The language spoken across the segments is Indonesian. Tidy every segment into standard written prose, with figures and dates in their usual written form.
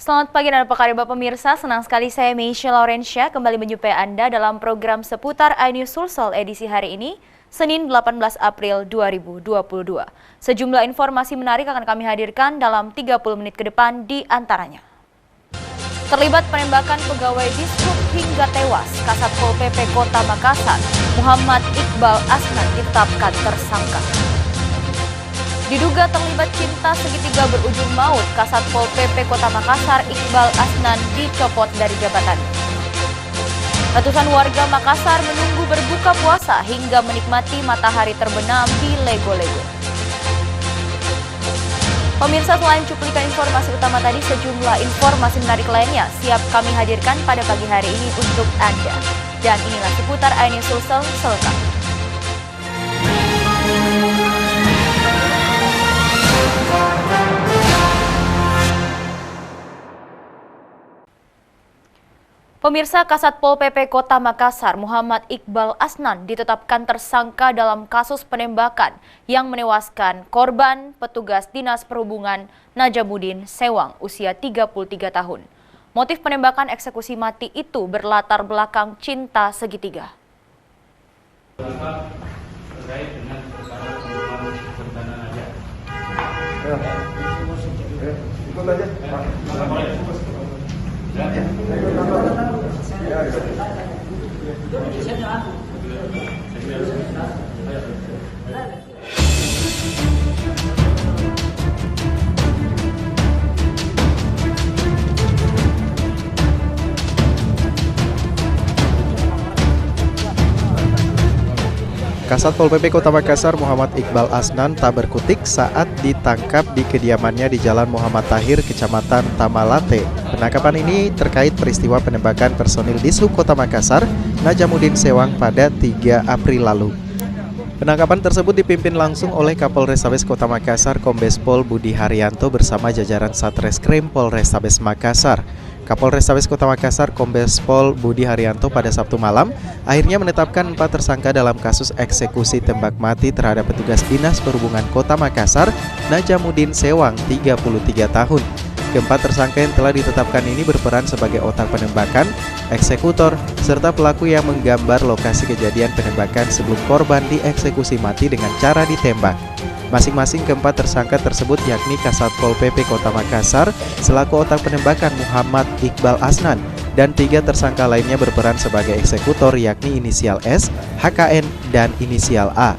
Selamat pagi dan apa kabar pemirsa, senang sekali saya Meisha Laurencia kembali menjumpai Anda dalam program seputar iNews Sulsel edisi hari ini, Senin 18 April 2022. Sejumlah informasi menarik akan kami hadirkan dalam 30 menit ke depan di antaranya. Terlibat penembakan pegawai Dishub hingga tewas, Kasat Pol PP Kota Makassar, Muhammad Iqbal Asnan ditetapkan tersangka. Diduga terlibat cinta segitiga berujung maut, Kasat Pol PP Kota Makassar Iqbal Asnan dicopot dari jabatannya. Ratusan warga Makassar menunggu berbuka puasa hingga menikmati matahari terbenam di Lego-Lego. Pemirsa, selain cuplikan informasi utama tadi, sejumlah informasi menarik lainnya siap kami hadirkan pada pagi hari ini untuk Anda. Dan inilah seputar iNews Sulsel selengkapnya. Pemirsa, Kasat Pol PP Kota Makassar Muhammad Iqbal Asnan ditetapkan tersangka dalam kasus penembakan yang menewaskan korban petugas Dinas Perhubungan Najamuddin Sewang usia 33 tahun. Motif penembakan eksekusi mati itu berlatar belakang cinta segitiga. Terkait dengan perkara pembunuhan berencana aja. Ikut aja, Pak. Kasat Pol PP Kota Makassar Muhammad Iqbal Asnan tak berkutik saat ditangkap di kediamannya di Jalan Muhammad Tahir, Kecamatan Tamalate. Penangkapan ini terkait peristiwa penembakan personil Dishub Kota Makassar, Najamuddin Sewang pada 3 April lalu. Penangkapan tersebut dipimpin langsung oleh Kapolrestabes Kota Makassar Kombes Pol Budi Haryanto bersama jajaran Satreskrim Polrestabes Makassar. Kapolrestabes Kota Makassar Kombes Pol Budi Haryanto pada Sabtu malam akhirnya menetapkan 4 tersangka dalam kasus eksekusi tembak mati terhadap petugas Dinas Perhubungan Kota Makassar, Najamuddin Sewang, 33 tahun. Keempat tersangka yang telah ditetapkan ini berperan sebagai otak penembakan, eksekutor, serta pelaku yang menggambar lokasi kejadian penembakan sebelum korban dieksekusi mati dengan cara ditembak. Masing-masing keempat tersangka tersebut yakni Kasat Pol PP Kota Makassar selaku otak penembakan Muhammad Iqbal Asnan dan 3 tersangka lainnya berperan sebagai eksekutor yakni inisial S, HKN, dan inisial A.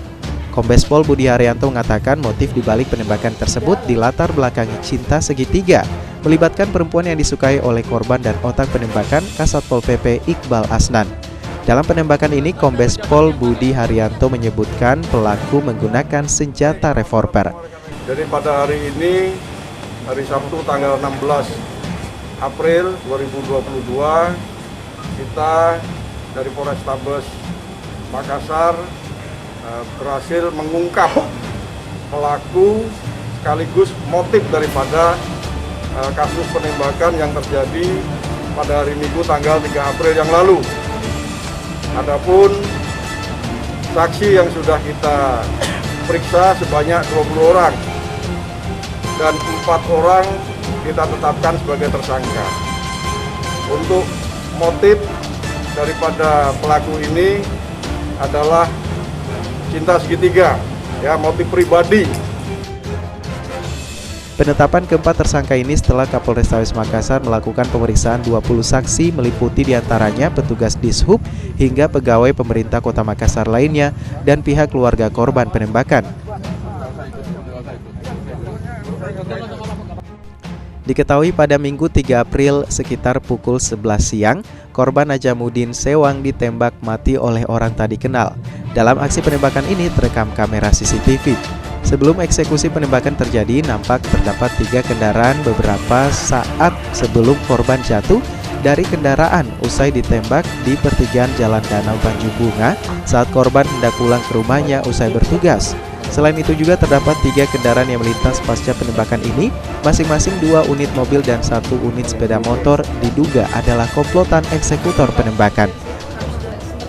Kombes Pol Budi Haryanto mengatakan motif dibalik penembakan tersebut dilatar belakangi cinta segitiga, melibatkan perempuan yang disukai oleh korban dan otak penembakan Kasat Pol PP Iqbal Asnan. Dalam penembakan ini, Kombes Pol Budi Haryanto menyebutkan pelaku menggunakan senjata revolver. Jadi pada hari ini, hari Sabtu tanggal 16 April 2022, kita dari Polrestabes Makassar berhasil mengungkap pelaku sekaligus motif daripada kasus penembakan yang terjadi pada hari Minggu tanggal 3 April yang lalu. Adapun saksi yang sudah kita periksa sebanyak 20 orang dan 4 orang kita tetapkan sebagai tersangka. Untuk motif daripada pelaku ini adalah cinta segitiga, ya, motif pribadi. Penetapan keempat tersangka ini setelah Kapolrestabes Makassar melakukan pemeriksaan 20 saksi meliputi diantaranya petugas Dishub hingga pegawai pemerintah Kota Makassar lainnya dan pihak keluarga korban penembakan. Diketahui pada Minggu 3 April sekitar pukul 11 siang, korban Najamuddin Sewang ditembak mati oleh orang tak dikenal. Dalam aksi penembakan ini terekam kamera CCTV. Sebelum eksekusi penembakan terjadi, nampak terdapat 3 kendaraan beberapa saat sebelum korban jatuh dari kendaraan usai ditembak di pertigaan Jalan Danau Tanjung Bunga saat korban hendak pulang ke rumahnya usai bertugas. Selain itu juga terdapat 3 kendaraan yang melintas pasca penembakan ini, masing-masing 2 unit mobil dan 1 unit sepeda motor diduga adalah komplotan eksekutor penembakan.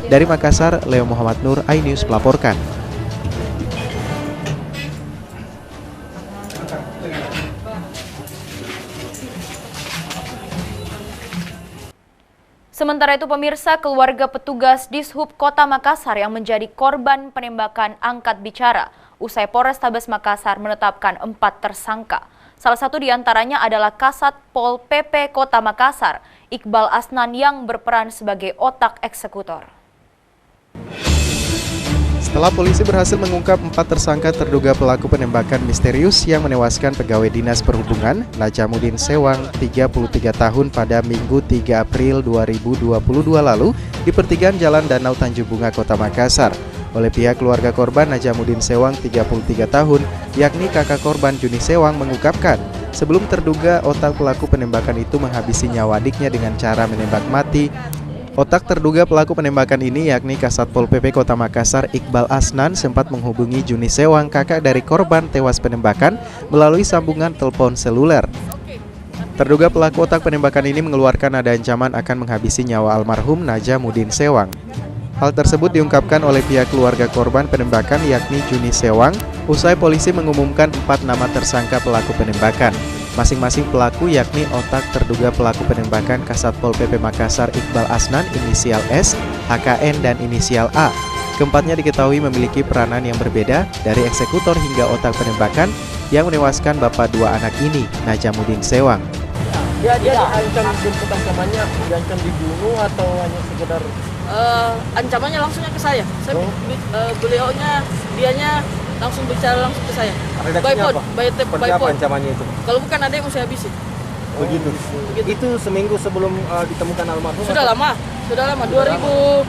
Dari Makassar, Leo Muhammad Nur, iNews melaporkan. Sementara itu pemirsa, keluarga petugas Dishub Kota Makassar yang menjadi korban penembakan angkat bicara usai Polrestabes Makassar menetapkan 4 tersangka. Salah satu diantaranya adalah Kasat Pol PP Kota Makassar, Iqbal Asnan yang berperan sebagai otak eksekutor. Setelah polisi berhasil mengungkap 4 tersangka terduga pelaku penembakan misterius yang menewaskan pegawai Dinas Perhubungan Najamuddin Sewang 33 tahun pada Minggu 3 April 2022 lalu di pertigaan Jalan Danau Tanjung Bunga Kota Makassar oleh pihak keluarga korban Najamuddin Sewang 33 tahun, yakni kakak korban Juni Sewang mengungkapkan sebelum terduga otak pelaku penembakan itu menghabisi nyawa adiknya dengan cara menembak mati. Otak terduga pelaku penembakan ini yakni Kasat Pol PP Kota Makassar Iqbal Asnan sempat menghubungi Juni Sewang, kakak dari korban tewas penembakan, melalui sambungan telepon seluler. Terduga pelaku otak penembakan ini mengeluarkan nada ancaman akan menghabisi nyawa almarhum Najamuddin Sewang. Hal tersebut diungkapkan oleh pihak keluarga korban penembakan yakni Juni Sewang usai polisi mengumumkan 4 nama tersangka pelaku penembakan. Masing-masing pelaku yakni otak terduga pelaku penembakan Kasat Pol PP Makassar Iqbal Asnan inisial S, HKN, dan inisial A. Keempatnya diketahui memiliki peranan yang berbeda dari eksekutor hingga otak penembakan yang menewaskan bapak 2 anak ini, Najamuddin Sewang. Dia diancam bentuk ancamannya, diancam dibunuh atau hanya sekedar ancamannya langsungnya ke saya. Dianya langsung bicara langsung ke saya. Redaksinya apa? Seperti apa ancamannya itu? Kalau bukan ada yang mesti habisi. Begitu. Itu seminggu sebelum ditemukan almarhum? Sudah lama. 2002,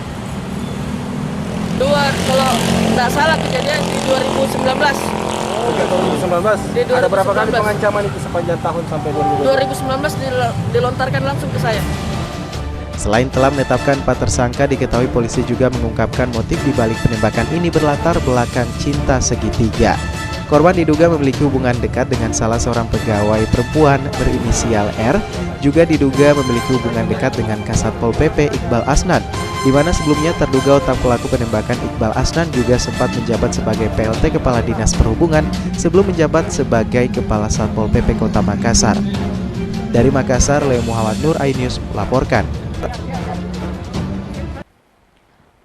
kalau tidak salah kejadian di 2019. Oh, 2019? Ada berapa kali pengancaman itu sepanjang tahun sampai 2019 dilontarkan langsung ke saya. Selain telah menetapkan 4 tersangka, diketahui polisi juga mengungkapkan motif di balik penembakan ini berlatar belakang cinta segitiga. Korban diduga memiliki hubungan dekat dengan salah seorang pegawai perempuan berinisial R, juga diduga memiliki hubungan dekat dengan Kasat Pol PP Iqbal Asnan, di mana sebelumnya terduga otak pelaku penembakan Iqbal Asnan juga sempat menjabat sebagai PLT Kepala Dinas Perhubungan sebelum menjabat sebagai Kepala Satpol PP Kota Makassar. Dari Makassar, Leo Muhammad Nur, iNews melaporkan.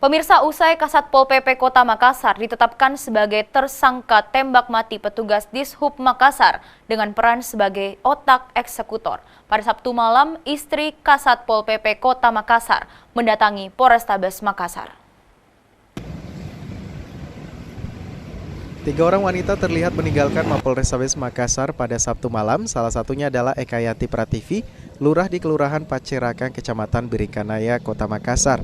Pemirsa, usai Kasat Pol PP Kota Makassar ditetapkan sebagai tersangka tembak mati petugas Dishub Makassar dengan peran sebagai otak eksekutor. Pada Sabtu malam, istri Kasat Pol PP Kota Makassar mendatangi Polrestabes Makassar. 3 orang wanita terlihat meninggalkan Mapolrestabes Makassar pada Sabtu malam, salah satunya adalah Ekayanti Prativi, lurah di Kelurahan Pacerakan, Kecamatan Birikanaya, Kota Makassar.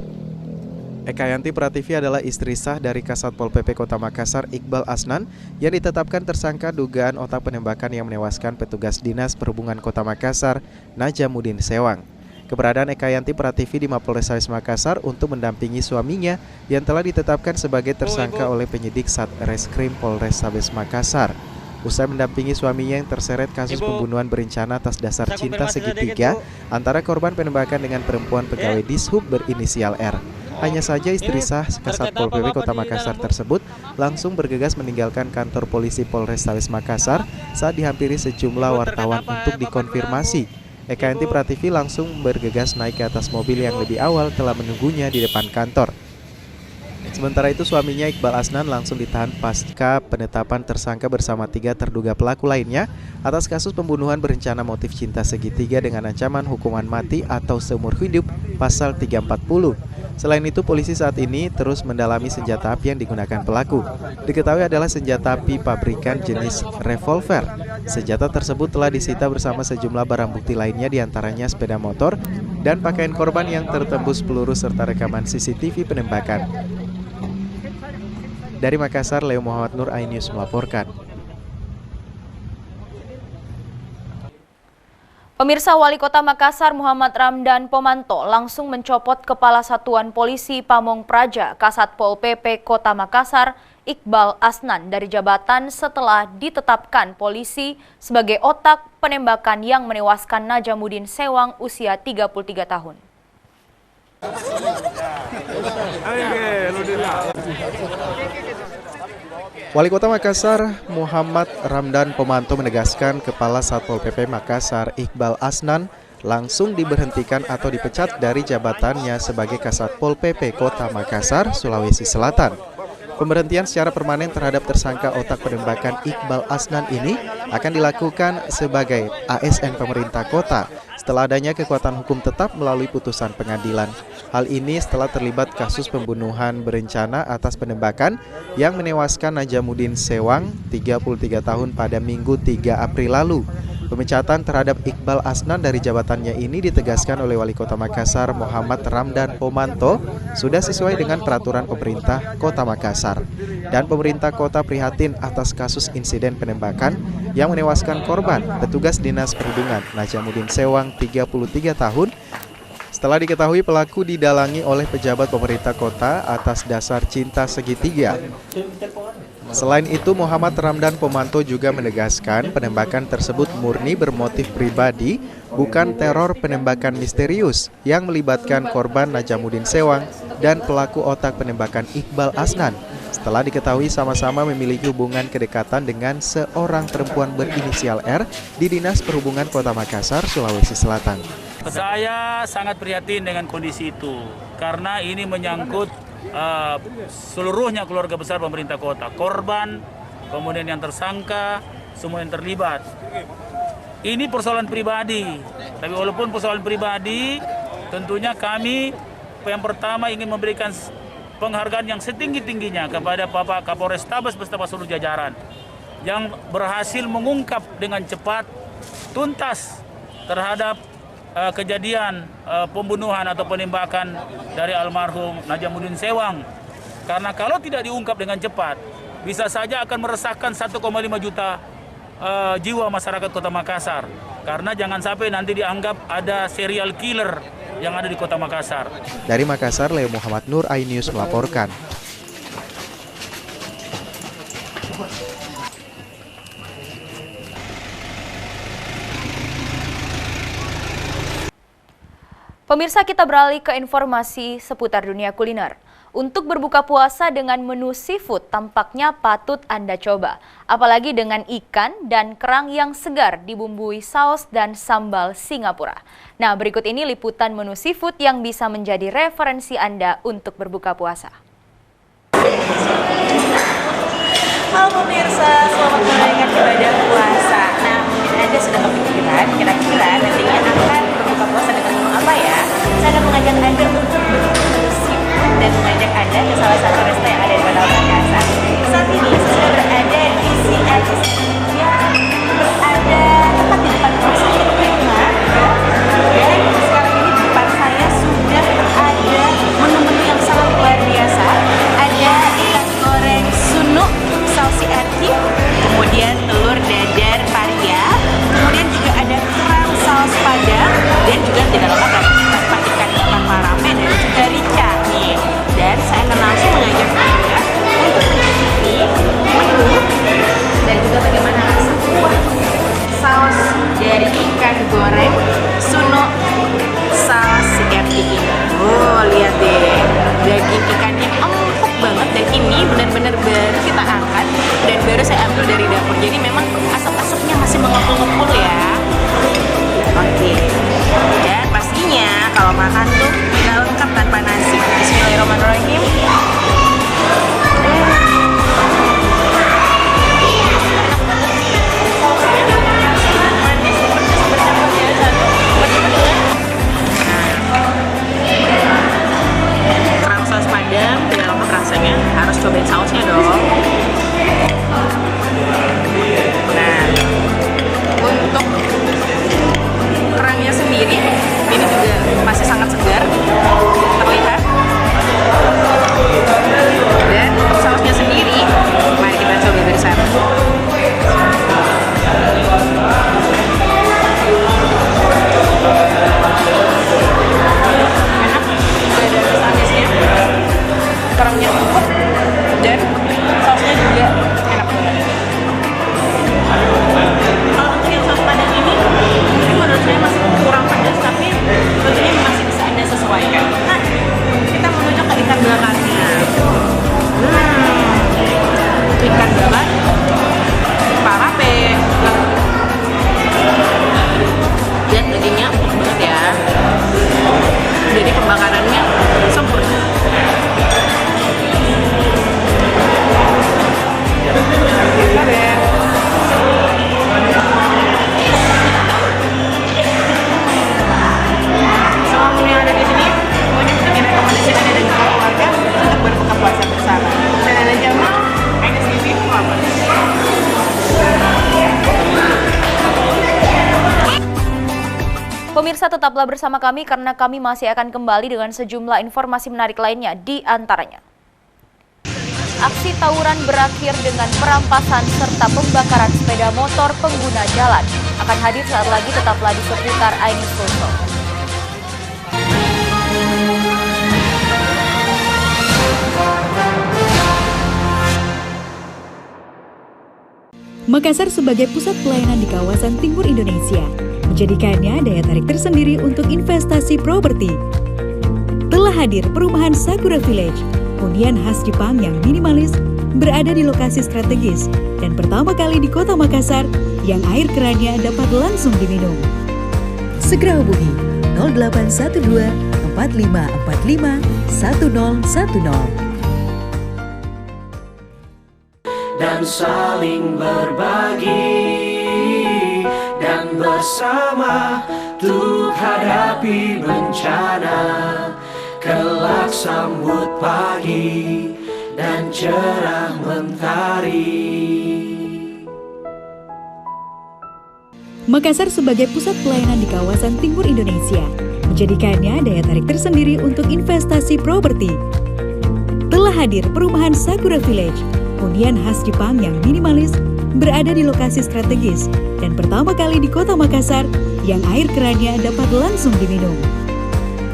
Ekayanti Prativi adalah istri sah dari Kasat Pol PP Kota Makassar Iqbal Asnan yang ditetapkan tersangka dugaan otak penembakan yang menewaskan petugas Dinas Perhubungan Kota Makassar, Najamuddin Sewang. Keberadaan Ekayanti Prativi di Mapolrestabes Makassar untuk mendampingi suaminya yang telah ditetapkan sebagai tersangka oleh penyidik Satreskrim Polrestabes Makassar. Usai mendampingi suaminya yang terseret kasus pembunuhan berencana atas dasar cinta segitiga antara korban penembakan dengan perempuan pegawai Dishub berinisial R. Hanya saja istri sah Kasat Pol PP Kota Makassar tersebut langsung bergegas meninggalkan kantor polisi Polrestabes Makassar saat dihampiri sejumlah wartawan untuk dikonfirmasi. Ekayanti Prativi langsung bergegas naik ke atas mobil yang lebih awal telah menunggunya di depan kantor. Sementara itu suaminya Iqbal Asnan langsung ditahan pasca penetapan tersangka bersama 3 terduga pelaku lainnya atas kasus pembunuhan berencana motif cinta segitiga dengan ancaman hukuman mati atau seumur hidup pasal 340. Selain itu, polisi saat ini terus mendalami senjata api yang digunakan pelaku. Diketahui adalah senjata api pabrikan jenis revolver. Senjata tersebut telah disita bersama sejumlah barang bukti lainnya, diantaranya sepeda motor dan pakaian korban yang tertembus peluru serta rekaman CCTV penembakan. Dari Makassar, Leo Muhammad Nur, iNews melaporkan. Pemirsa, Wali Kota Makassar Muhammad Ramdan Pomanto langsung mencopot Kepala Satuan Polisi Pamong Praja Kasat Pol PP Kota Makassar Iqbal Asnan dari jabatan setelah ditetapkan polisi sebagai otak penembakan yang menewaskan Najamuddin Sewang usia 33 tahun. Wali Kota Makassar Muhammad Ramdan Pomanto menegaskan Kepala Satpol PP Makassar Iqbal Asnan langsung diberhentikan atau dipecat dari jabatannya sebagai Kasat Pol PP Kota Makassar, Sulawesi Selatan. Pemberhentian secara permanen terhadap tersangka otak penembakan Iqbal Asnan ini akan dilakukan sebagai ASN pemerintah kota setelah adanya kekuatan hukum tetap melalui putusan pengadilan. Hal ini setelah terlibat kasus pembunuhan berencana atas penembakan yang menewaskan Najamuddin Sewang, 33 tahun pada Minggu 3 April lalu. Pemecatan terhadap Iqbal Asnan dari jabatannya ini ditegaskan oleh Wali Kota Makassar Muhammad Ramdan Pomanto sudah sesuai dengan peraturan pemerintah Kota Makassar. Dan pemerintah kota prihatin atas kasus insiden penembakan yang menewaskan korban petugas Dinas Perhubungan Najamuddin Sewang 33 tahun setelah diketahui pelaku didalangi oleh pejabat pemerintah kota atas dasar cinta segitiga. Selain itu, Muhammad Ramdan Pomanto juga menegaskan penembakan tersebut murni bermotif pribadi, bukan teror penembakan misterius yang melibatkan korban Najamuddin Sewang dan pelaku otak penembakan Iqbal Asnan. Setelah diketahui sama-sama memiliki hubungan kedekatan dengan seorang perempuan berinisial R di Dinas Perhubungan Kota Makassar, Sulawesi Selatan. Saya sangat prihatin dengan kondisi itu karena ini menyangkut seluruhnya keluarga besar pemerintah kota, korban, kemudian yang tersangka, semua yang terlibat. Ini persoalan pribadi, tapi walaupun persoalan pribadi, tentunya kami yang pertama ingin memberikan penghargaan yang setinggi-tingginya kepada Bapak Kapolrestabes beserta seluruh jajaran yang berhasil mengungkap dengan cepat, tuntas terhadap kejadian pembunuhan atau penembakan dari almarhum Najamuddin Sewang. Karena kalau tidak diungkap dengan cepat, bisa saja akan meresahkan 1,5 juta jiwa masyarakat Kota Makassar. Karena jangan sampai nanti dianggap ada serial killer yang ada di Kota Makassar. Dari Makassar, Leo Muhammad Nur, iNews melaporkan. Pemirsa, kita beralih ke informasi seputar dunia kuliner. Untuk berbuka puasa dengan menu seafood tampaknya patut Anda coba. Apalagi dengan ikan dan kerang yang segar dibumbui saus dan sambal Singapura. Nah, berikut ini liputan menu seafood yang bisa menjadi referensi Anda untuk berbuka puasa. Halo pemirsa, selamat menunaikan ibadah puasa. Nah, mungkin Anda sudah kepikiran kira-kira nantinya akan berbuka puasa dengan menu apa ya? Saya akan mengajak Anda untuk berburu seafood dan mengajak Anda ke salah satu resto yang ada di Kota Makassar. Saat ini saya sudah berada di CIC yang berada tepat di depan Rumah Sakit Prima. Dan sekarang ini di depan saya sudah ada menu-menu yang sangat luar biasa. Ada ikan goreng sunuk saus CRT, kemudian telur dadar paria, kemudian juga ada kerang saus padang, dan juga tidak lupa tanpa ikan bakar parame dan juga rica nih. Dan saya akan langsung mengajak Anda untuk mencicipi menu dan juga bagaimana rasa saus dari ikan goreng sunuk saus CRT ini. Oh, lihat deh, daging ikannya empuk banget dan ini benar-benar baru kita angkat dan baru saya ambil dari dapur, jadi memang asap-asapnya masih mengepul-ngepul ya. Oke, dan pastinya kalau makan tuh nggak lengkap tanpa nasi. Bismillahirrahmanirrahim. Kerang saus padang tidak lengkap rasanya, harus cobain sausnya dong. Nah, untuk kerangnya sendiri ini juga masih sangat segar terlihat, dan sausnya sendiri mari kita coba bersama. Enak, gak ada rasa anisnya, kerangnya empuk dan sausnya juga enak banget. Kalau untuk yang saus padang ini mungkin menurut saya masih kurang pedas, tapi tentunya masih bisa Anda sesuaikan. Nah, kita menuju ke ikan bakarnya. Ikan bakar parape dan dagingnya empuk banget. Pemirsa, tetaplah bersama kami karena kami masih akan kembali dengan sejumlah informasi menarik lainnya, di antaranya. Aksi tawuran berakhir dengan perampasan serta pembakaran sepeda motor pengguna jalan. Akan hadir saat lagi, tetaplah di seputar iNews Sulsel. Makassar sebagai pusat pelayanan di kawasan timur Indonesia menjadikannya daya tarik tersendiri untuk investasi properti. Telah hadir perumahan Sakura Village, hunian khas Jepang yang minimalis, berada di lokasi strategis dan pertama kali di Kota Makassar yang air kerannya dapat langsung diminum. Segera hubungi 0812 4545 1010. Dan saling berbagi dan bersama untuk hadapi bencana. Kelak sambut pagi dan cerah mentari. Makassar sebagai pusat pelayanan di kawasan timur Indonesia menjadikannya daya tarik tersendiri untuk investasi properti. Telah hadir perumahan Sakura Village, hunian khas Jepang yang minimalis, berada di lokasi strategis dan pertama kali di Kota Makassar yang air kerannya dapat langsung diminum.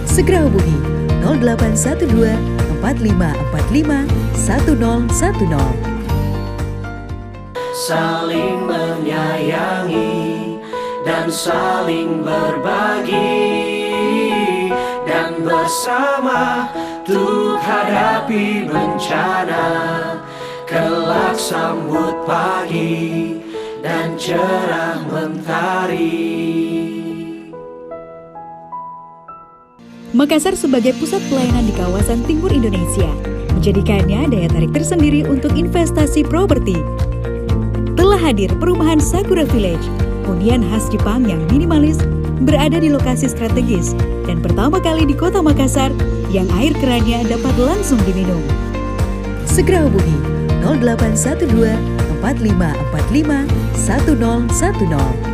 Segera hubungi 0812 4545 1010. Saling menyayangi dan saling berbagi dan bersama untuk hadapi bencana. Kelak sambut pagi dan cerah mentari. Makassar sebagai pusat pelayanan di kawasan timur Indonesia menjadikannya daya tarik tersendiri untuk investasi properti. Telah hadir perumahan Sakura Village, hunian khas Jepang yang minimalis, berada di lokasi strategis dan pertama kali di Kota Makassar yang air kerannya dapat langsung diminum. Segera hubungi 0812 4545 1010.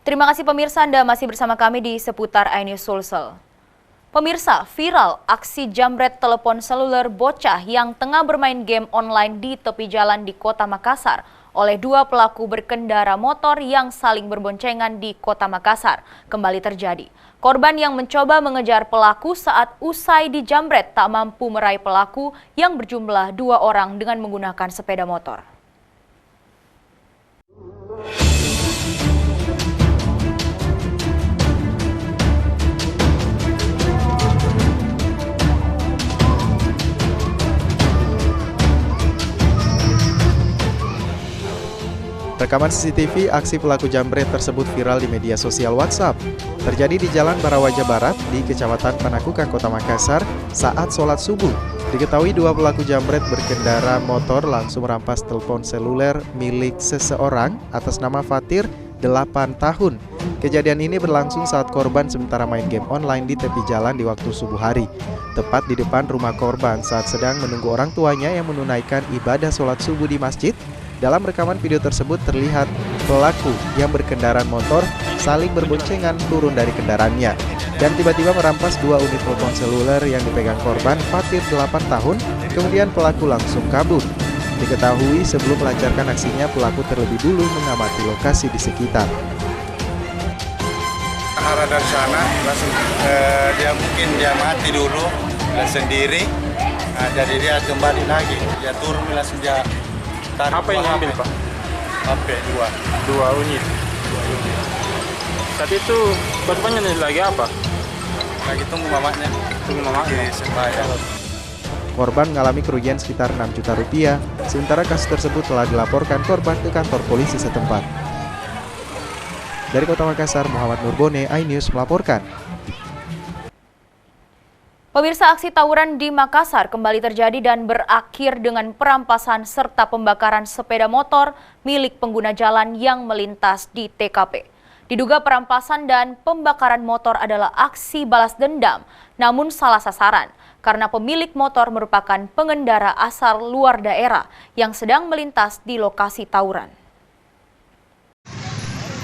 Terima kasih pemirsa, Anda masih bersama kami di seputar iNews Sulsel. Pemirsa, viral aksi jambret telepon seluler bocah yang tengah bermain game online di tepi jalan di Kota Makassar oleh dua pelaku berkendara motor yang saling berboncengan di Kota Makassar kembali terjadi. Korban yang mencoba mengejar pelaku saat usai dijambret tak mampu meraih pelaku yang berjumlah 2 orang dengan menggunakan sepeda motor. Rekaman CCTV aksi pelaku jambret tersebut viral di media sosial WhatsApp. Terjadi di Jalan Barawaja Barat di Kecamatan Panakukang, Kota Makassar saat sholat subuh. Diketahui dua pelaku jambret berkendara motor langsung merampas telepon seluler milik seseorang atas nama Fatir, 8 tahun. Kejadian ini berlangsung saat korban sementara main game online di tepi jalan di waktu subuh hari. Tepat di depan rumah korban saat sedang menunggu orang tuanya yang menunaikan ibadah sholat subuh di masjid. Dalam rekaman video tersebut terlihat pelaku yang berkendaraan motor saling berboncengan turun dari kendaraannya dan tiba-tiba merampas 2 unit telepon seluler yang dipegang korban Fatir 8 tahun, kemudian pelaku langsung kabur. Diketahui sebelum melancarkan aksinya pelaku terlebih dulu mengamati lokasi di sekitar. Arah dari sana langsung dia mati dulu sendiri, jadi dia kembali lagi, dia turun langsung dia. Apa yang ngambil, Pak? HP 2 unit. Tadi itu korbannya lagi apa? lagi tunggu mamanya. Di sembahyang. Korban mengalami kerugian sekitar 6 juta rupiah, sementara kasus tersebut telah dilaporkan korban ke kantor polisi setempat. Dari Kota Makassar, Muhammad Nurbone, iNews melaporkan. Pemirsa, aksi tawuran di Makassar kembali terjadi dan berakhir dengan perampasan serta pembakaran sepeda motor milik pengguna jalan yang melintas di TKP. Diduga perampasan dan pembakaran motor adalah aksi balas dendam, namun salah sasaran karena pemilik motor merupakan pengendara asal luar daerah yang sedang melintas di lokasi tawuran.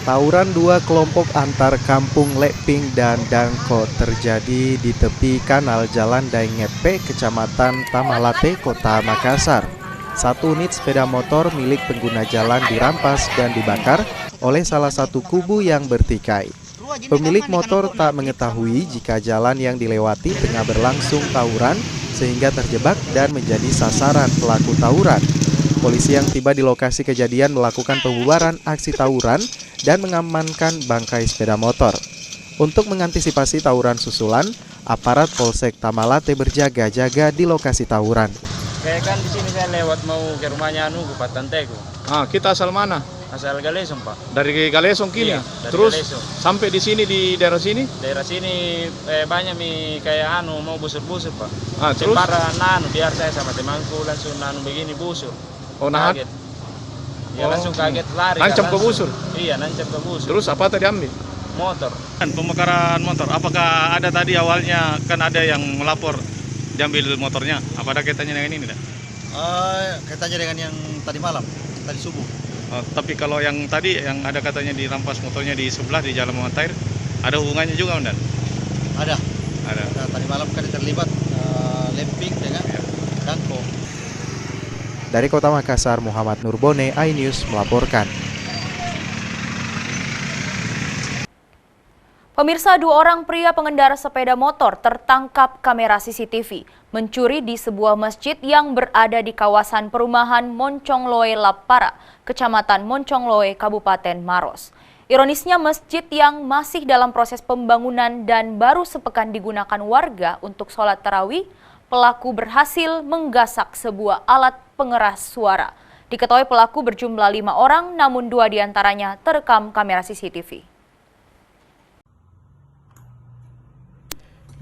Tawuran dua kelompok antar kampung Leping dan Dangko terjadi di tepi kanal Jalan Daengepe, Kecamatan Tamalate, Kota Makassar. Satu unit sepeda motor milik pengguna jalan dirampas dan dibakar oleh salah satu kubu yang bertikai. Pemilik motor tak mengetahui jika jalan yang dilewati tengah berlangsung tawuran sehingga terjebak dan menjadi sasaran pelaku tawuran. Polisi yang tiba di lokasi kejadian melakukan pembubaran aksi tawuran dan mengamankan bangkai sepeda motor. Untuk mengantisipasi tawuran susulan, aparat Polsek Tamalate berjaga-jaga di lokasi tawuran. Kayak kan di sini saya lewat mau ke rumahnya ke Pak Tanteku. Kita asal mana? Asal Galesong, Pak. Dari Galesong kini? Iya, dari Terus Galesong. sampai di sini, di daerah sini? Daerah sini banyak kayak mau busur-busur, Pak. Terus? Para biar saya sama temanku langsung begini busur. Oh, nahan? Kaget. Ya langsung kaget lari. Nancap ke busur? Iya, nancap ke busur. Terus apa tadi ambil? Motor. Pembakaran motor, apakah ada tadi awalnya kan ada yang melapor diambil motornya? Apa ada kaitannya dengan ini? Kaitannya dengan yang tadi malam, tadi subuh. Tapi kalau yang tadi yang ada katanya dirampas motornya di sebelah di Jalan Muhammad Tahir, ada hubungannya juga, Ondan? Ada. Ada. Tadi malam kan terlibat Leping dengan Dangko. Dari Kota Makassar, Muhammad Nurbone, iNews melaporkan. Pemirsa, dua orang pria pengendara sepeda motor tertangkap kamera CCTV mencuri di sebuah masjid yang berada di kawasan perumahan Moncongloe Lapara, Kecamatan Moncongloe, Kabupaten Maros. Ironisnya, masjid yang masih dalam proses pembangunan dan baru sepekan digunakan warga untuk sholat tarawih, pelaku berhasil menggasak sebuah alat pengeras suara. Diketahui pelaku berjumlah 5 orang, namun 2 diantaranya terekam kamera CCTV.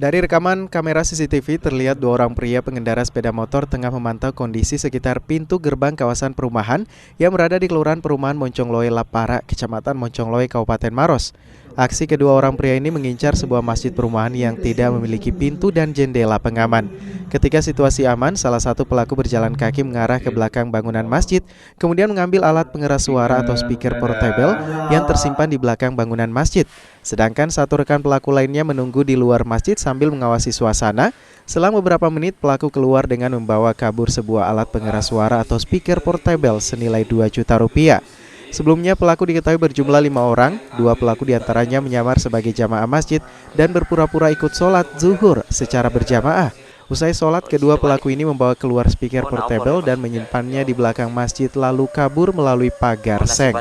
Dari rekaman kamera CCTV terlihat dua orang pria pengendara sepeda motor tengah memantau kondisi sekitar pintu gerbang kawasan perumahan yang berada di Kelurahan Perumahan Moncongloe Lapara, Kecamatan Moncongloe, Kabupaten Maros. Aksi kedua orang pria ini mengincar sebuah masjid perumahan yang tidak memiliki pintu dan jendela pengaman. Ketika situasi aman, salah satu pelaku berjalan kaki mengarah ke belakang bangunan masjid, kemudian mengambil alat pengeras suara atau speaker portable yang tersimpan di belakang bangunan masjid. Sedangkan satu rekan pelaku lainnya menunggu di luar masjid sambil mengawasi suasana. Selang beberapa menit, pelaku keluar dengan membawa kabur sebuah alat pengeras suara atau speaker portable senilai 2 juta rupiah. Sebelumnya pelaku diketahui berjumlah 5 orang, 2 pelaku diantaranya menyamar sebagai jamaah masjid dan berpura-pura ikut sholat zuhur secara berjamaah. Usai sholat, kedua pelaku ini membawa keluar speaker portable dan menyimpannya di belakang masjid lalu kabur melalui pagar seng.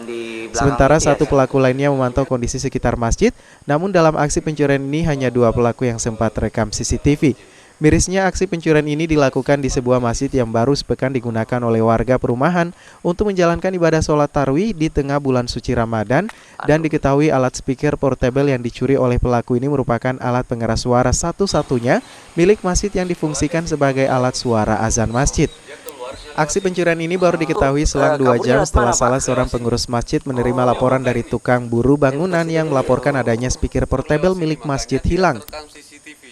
Sementara satu pelaku lainnya memantau kondisi sekitar masjid, namun dalam aksi pencurian ini hanya 2 pelaku yang sempat terekam CCTV. Mirisnya, aksi pencurian ini dilakukan di sebuah masjid yang baru sepekan digunakan oleh warga perumahan untuk menjalankan ibadah sholat tarawih di tengah bulan suci Ramadan, dan diketahui alat speaker portable yang dicuri oleh pelaku ini merupakan alat pengeras suara satu-satunya milik masjid yang difungsikan sebagai alat suara azan masjid. Aksi pencurian ini baru diketahui selang 2 jam setelah salah seorang pengurus masjid menerima laporan dari tukang buru bangunan yang melaporkan adanya speaker portable milik masjid hilang.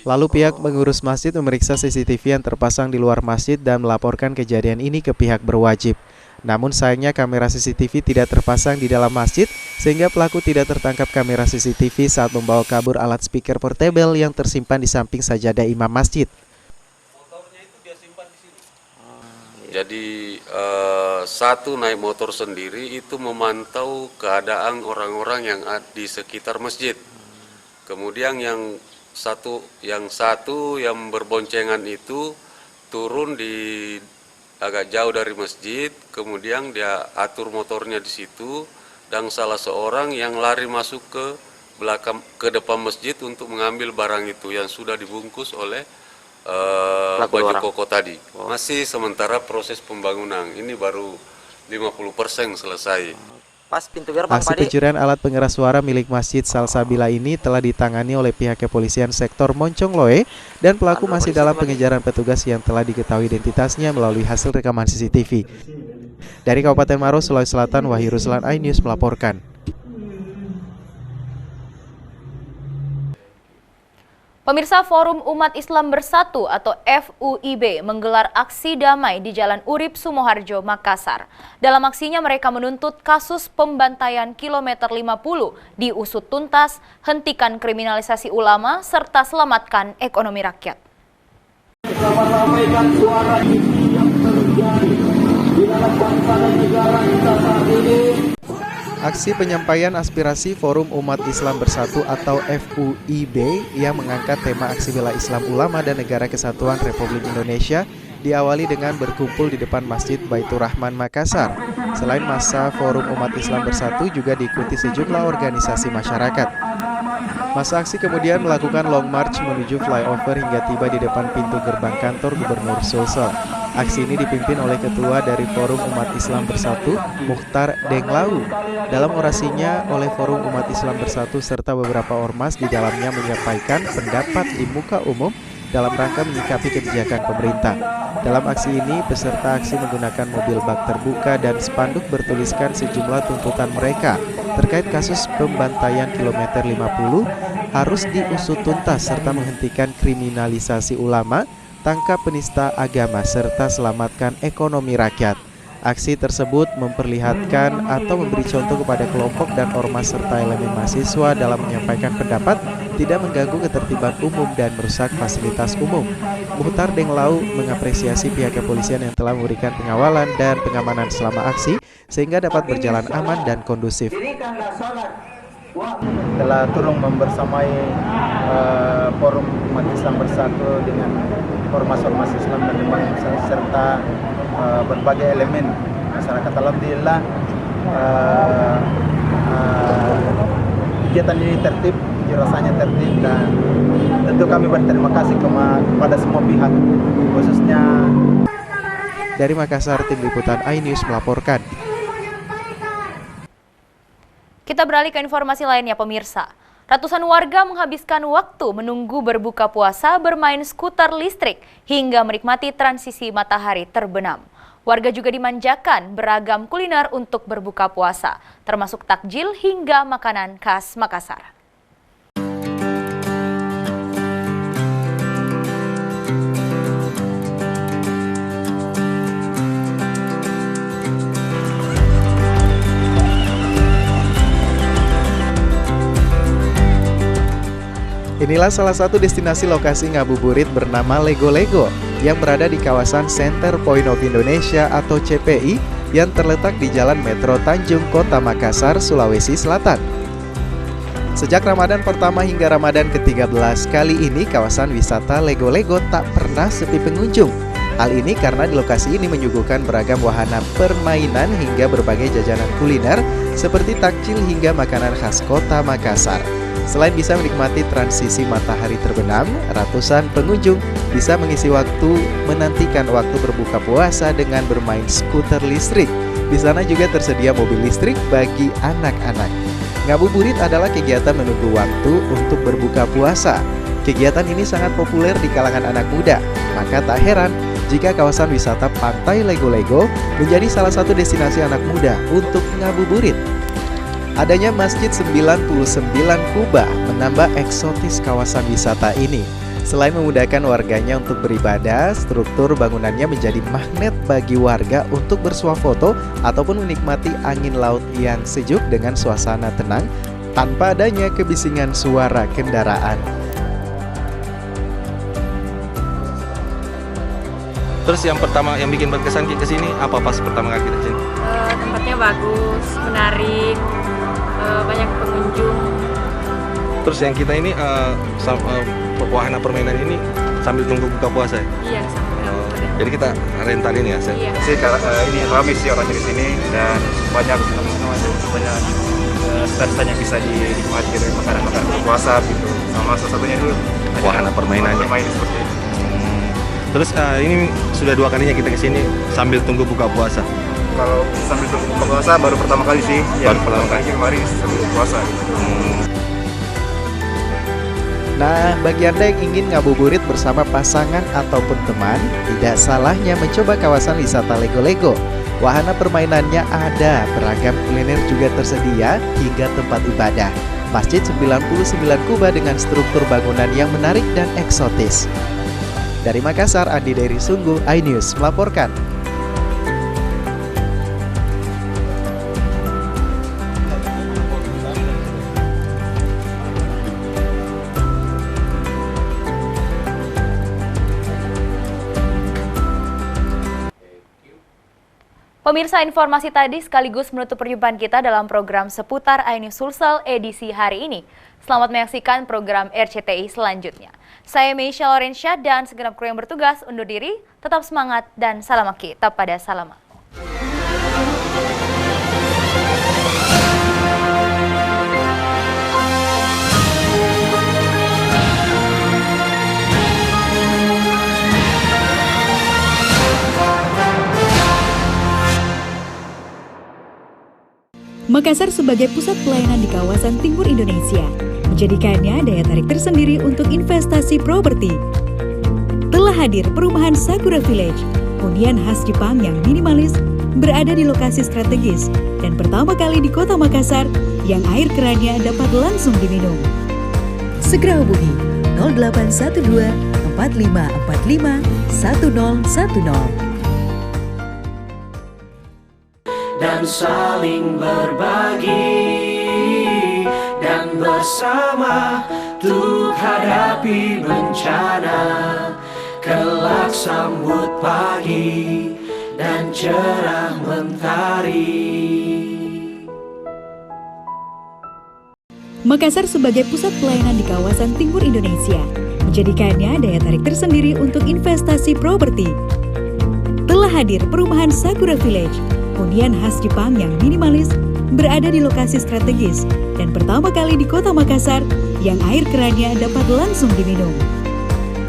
Lalu pihak pengurus masjid memeriksa CCTV yang terpasang di luar masjid dan melaporkan kejadian ini ke pihak berwajib. Namun sayangnya kamera CCTV tidak terpasang di dalam masjid sehingga pelaku tidak tertangkap kamera CCTV saat membawa kabur alat speaker portable yang tersimpan di samping sajadah imam masjid. Jadi satu naik motor sendiri itu memantau keadaan orang-orang yang ada di sekitar masjid. Kemudian yang satu yang berboncengan itu turun di agak jauh dari masjid, kemudian dia atur motornya di situ, dan salah seorang yang lari masuk ke depan masjid untuk mengambil barang itu yang sudah dibungkus oleh baju koko tadi. Masih sementara proses pembangunan, ini baru 50% selesai. Aksi pencurian alat pengeras suara milik Masjid Salsabila ini telah ditangani oleh pihak kepolisian sektor Moncongloe dan pelaku masih dalam pengejaran petugas yang telah diketahui identitasnya melalui hasil rekaman CCTV. Dari Kabupaten Maros, Sulawesi Selatan, Wahyu Ruslan, iNews melaporkan. Pemirsa, Forum Umat Islam Bersatu atau FUIB menggelar aksi damai di Jalan Urip Sumoharjo, Makassar. Dalam aksinya mereka menuntut kasus pembantaian kilometer 50 diusut tuntas, hentikan kriminalisasi ulama, serta selamatkan ekonomi rakyat. Kita meramaikan suara yang terjadi di dalam bangsa dan negara kita saat ini. Aksi penyampaian aspirasi Forum Umat Islam Bersatu atau FUIB yang mengangkat tema aksi bela Islam ulama dan negara kesatuan Republik Indonesia diawali dengan berkumpul di depan Masjid Baitur Rahman Makassar. Selain masa Forum Umat Islam Bersatu juga diikuti sejumlah organisasi masyarakat. Masa aksi kemudian melakukan long march menuju flyover hingga tiba di depan pintu gerbang kantor Gubernur Sulsel. Aksi ini dipimpin oleh Ketua dari Forum Umat Islam Bersatu, Mukhtar Denglau. Dalam orasinya oleh Forum Umat Islam Bersatu serta beberapa ormas di dalamnya menyampaikan pendapat di muka umum dalam rangka menyikapi kebijakan pemerintah. Dalam aksi ini, peserta aksi menggunakan mobil bak terbuka dan spanduk bertuliskan sejumlah tuntutan mereka terkait kasus pembantaian kilometer 50 harus diusut tuntas serta menghentikan kriminalisasi ulama, tangkap penista agama, serta selamatkan ekonomi rakyat. Aksi tersebut memperlihatkan atau memberi contoh kepada kelompok dan ormas serta elemen mahasiswa dalam menyampaikan pendapat tidak mengganggu ketertiban umum dan merusak fasilitas umum. Mukhtar Denglau mengapresiasi pihak kepolisian yang telah memberikan pengawalan dan pengamanan selama aksi sehingga dapat berjalan aman dan kondusif. Telah turun membersamai Forum Umat Islam Bersatu dengan ormas-ormas Islam dan bangsa serta berbagai elemen masyarakat. Alhamdulillah kegiatan ini tertib, rasanya tertib, dan tentu kami berterima kasih kepada semua pihak, khususnya. Dari Makassar, tim liputan iNews melaporkan. Kita beralih ke informasi lainnya, pemirsa. Ratusan warga menghabiskan waktu menunggu berbuka puasa bermain skuter listrik hingga menikmati transisi matahari terbenam. Warga juga dimanjakan beragam kuliner untuk berbuka puasa, termasuk takjil hingga makanan khas Makassar. Inilah salah satu destinasi lokasi ngabuburit bernama Lego-Lego yang berada di kawasan Center Point of Indonesia atau CPI yang terletak di Jalan Metro Tanjung, Kota Makassar, Sulawesi Selatan. Sejak Ramadan pertama hingga Ramadan ke-13 kali ini, kawasan wisata Lego-Lego tak pernah sepi pengunjung. Hal ini karena di lokasi ini menyuguhkan beragam wahana permainan hingga berbagai jajanan kuliner seperti takjil hingga makanan khas Kota Makassar. Selain bisa menikmati transisi matahari terbenam, ratusan pengunjung bisa mengisi waktu menantikan waktu berbuka puasa dengan bermain skuter listrik. Di sana juga tersedia mobil listrik bagi anak-anak. Ngabuburit adalah kegiatan menunggu waktu untuk berbuka puasa. Kegiatan ini sangat populer di kalangan anak muda, maka tak heran jika kawasan wisata Pantai Lego-Lego menjadi salah satu destinasi anak muda untuk ngabuburit. Adanya Masjid 99 Kubah menambah eksotis kawasan wisata ini. Selain memudahkan warganya untuk beribadah, struktur bangunannya menjadi magnet bagi warga untuk bersuah foto ataupun menikmati angin laut yang sejuk dengan suasana tenang tanpa adanya kebisingan suara kendaraan. Terus yang pertama yang bikin berkesan ke sini apa pas pertama kali kita sini? Tempatnya bagus, menarik, banyak pengunjung. Terus yang kita ini wahana permainan ini sambil tunggu buka puasa ya? Iya, sambil. Jadi kita rental ini ya? Iya. Ini ramai sih orangnya di sini dan banyak stand-stand yang bisa dinikmati dari makanan-makanan berpuasa gitu. Sama salah satunya itu wahana permainannya. Permainan seperti ini. Terus ini sudah dua kalinya kita kesini sambil tunggu buka puasa. Kalau sambil tunggu buka puasa baru pertama kali sih. Baru pertama kali kemarin sambil puasa. Nah, bagi Anda yang ingin ngabuburit bersama pasangan ataupun teman, tidak salahnya mencoba kawasan wisata Lego-Lego. Wahana permainannya ada, beragam kuliner juga tersedia hingga tempat ibadah. Masjid 99 kubah dengan struktur bangunan yang menarik dan eksotis. Dari Makassar, Andi Dery Sungguh, iNews melaporkan. Pemirsa, informasi tadi sekaligus menutup perjumpaan kita dalam program seputar iNews Sulsel edisi hari ini. Selamat menyaksikan program RCTI selanjutnya. Saya Meisha Lorensyah dan segenap kru yang bertugas undur diri. Tetap semangat dan salam aki. Tetap pada salaman. Makassar sebagai pusat pelayanan di kawasan timur Indonesia menjadikannya daya tarik tersendiri untuk investasi properti. Telah hadir perumahan Sakura Village, hunian khas Jepang yang minimalis, berada di lokasi strategis dan pertama kali di Kota Makassar yang air kerannya dapat langsung diminum. Segera hubungi 0812 4545 1010. Dan saling berbagi dan bersama untuk hadapi bencana. Kelak sambut pagi dan cerah mentari. Makassar sebagai pusat pelayanan di kawasan timur Indonesia menjadikannya daya tarik tersendiri untuk investasi properti. Telah hadir perumahan Sakura Village, hunian khas Jepang yang minimalis, berada di lokasi strategis dan pertama kali di Kota Makassar yang air kerannya dapat langsung diminum.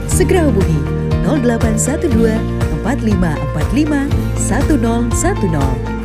Segera hubungi 0812 4545 1010.